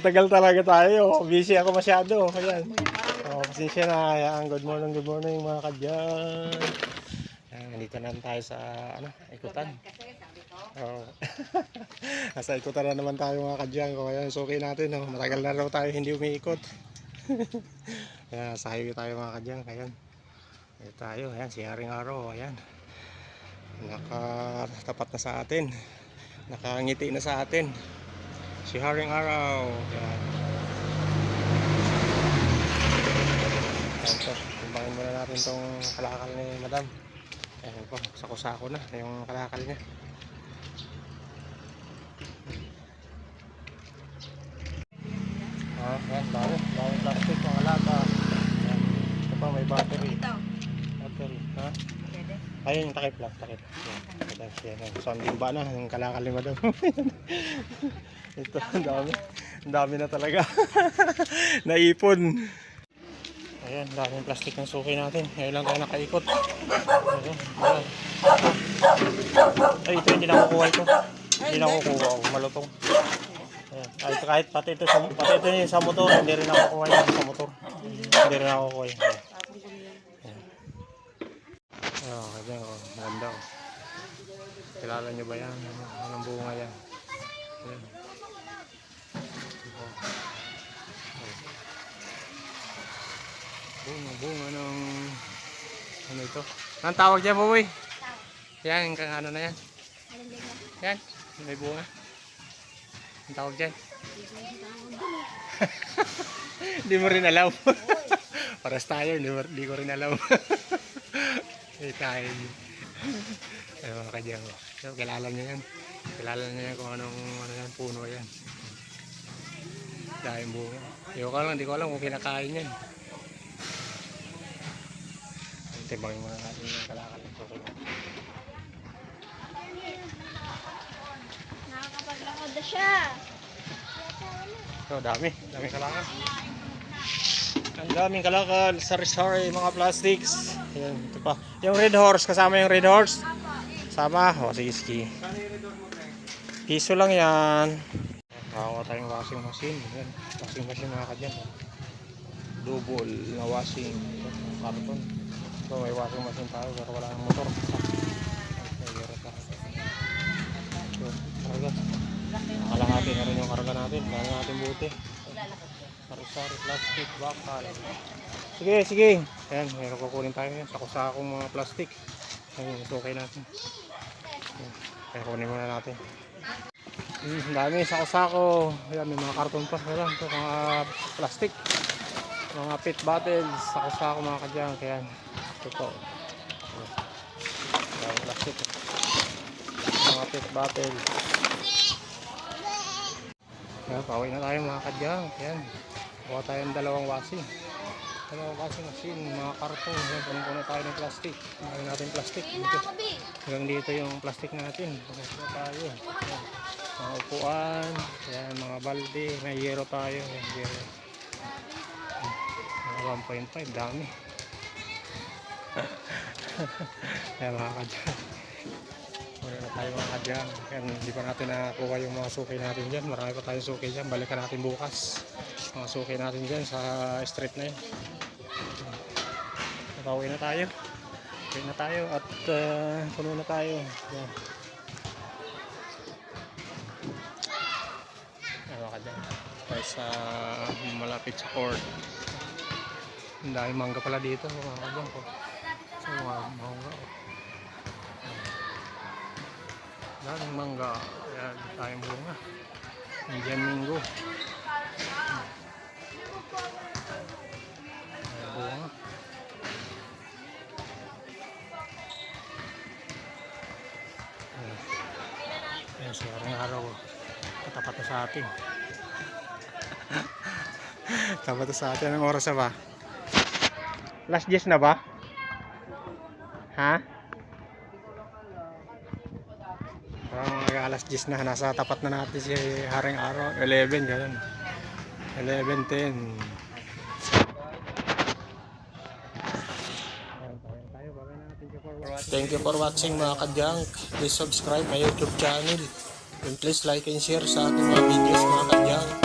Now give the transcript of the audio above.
Matagal talaga tayo. Busy ako masyado. Ayan. Pasensya na. Ayan. Good morning mga kadyan. Nandito na tayo sa ikutan. Nasa ikutan na naman tayo mga kadyan. Kaya suki natin. Matagal na raw tayo hindi umiikot. Ayan, sa highway tayo mga kadyan. Ayan. Ayan tayo. Ayan, si Haring Araw. Ayan. Nakatapat na sa atin. Nakangiti na sa atin. Si Haring Araw. Ayan. Ayan po. Timbangin muna natin tong kalakal ni Madam. Ayan po. Sako-sako na yung kalakal niya. Ayan. Bawang plastic. Mga lata. Ayan. Ito pa may battery. Battery. Ha? Ayun yung takip lang. Takip. Ayan. So ang limba na. Yung kalakal ni Madam. Ito. Ang dami na talaga. Naipon. Ayan, daming plastic ng suki natin. Ngayon lang tayo nakaikot. Ayan. Ay, ito hindi na kukuha ito. Hindi na kukuha. Malutong. Ayan. Ay, kahit pati ito yung sa motor. Hindi rin ako kukuha yan sa motor. Hindi rin ako kukuha yan. Ayan. Ayan. Maganda. Kilala nyo ba yan? Anong bunga yan? Ayan. Bunga ng ano ito? Anong tawag dyan, Boy? Yan, yung ano na yan. Yan, may bunga. Anong tawag dyan? Hindi mo rin alam. Paras tayo, hindi ko rin alam. Hindi tayo. Ay mga kadyang. So, kilala nyo yan. Kilala nyo yan kung anong yan, puno yan. Dahil bunga. Hindi ko alam kung kinakain yan. Timbangin muna natin yung kalakal ng suki. Nakakapaglakad na siya. So, daming kalakal. Ang daming kalakal. Sari-sari mga plastics. Ayan, ito pa. Yung red horse, kasama yung red horse. Sama. O, sige. Piso lang yan. Nakakuha tayong washing machine. Ayan, washing machine mga kadyan. Double na washing. Karton. So, may washing machine tayo pero wala ng motor. So, karga. Kalahati na rin yung karga natin. Dami natin buti. Sari-sari, plastic, bakal. Sige. Ayan, mayroon kukunin tayo yan. Sako-sakong mga plastic. Ayan, okay natin. Ayan, kunin muna natin. Dami, sako-sako. Ayan, may mga karton pa. Ayan, ito mga plastic. Mga pit bottles. Sako-sako mga kadyang. Ayan. Ito. Plastic. Mga pit bottle. Ayan, pauwi na tayo mga kadyang. Ayan. Kuha tayo ng dalawang washing machine. Mga karton. Ayan, puno tayo ng plastic. Mayroon natin plastic. Hanggang dito yung plastic natin. Puno tayo. Ayan. Mga upuan. Ayan, mga balde. May yero tayo. Ayan, yero. Mga 1.5. Dami. Ayan mga kadyan. Wala na tayo mga kadyan. Hindi pa natin nakuha yung mga suki natin dyan. Marami pa tayong suki dyan. Balikan natin bukas mga suki natin dyan sa street na yun. Nakauwi na tayo. Uwi na tayo at puno na tayo. Ayan. Ayan mga kadyan. Tayo sa malapit sa court. Ang dahil mangga pala dito mga kadyan ko. So, mangga. Daming mangga. Ayan, tayong bunga. Indian Mingo. Ayan, bunga. Ayan, si Haring Araw. Katapat na sa atin. Tapat na sa atin. Anong oras na ba? Last 10 na ba? Ha? Parang alas 10 na. Nasa tapat na natin si Haring Araw. 11 ganun. 11:10. Thank you for watching mga kadyang. Please subscribe my YouTube channel. And please like and share sa ating mga videos mga kadyang.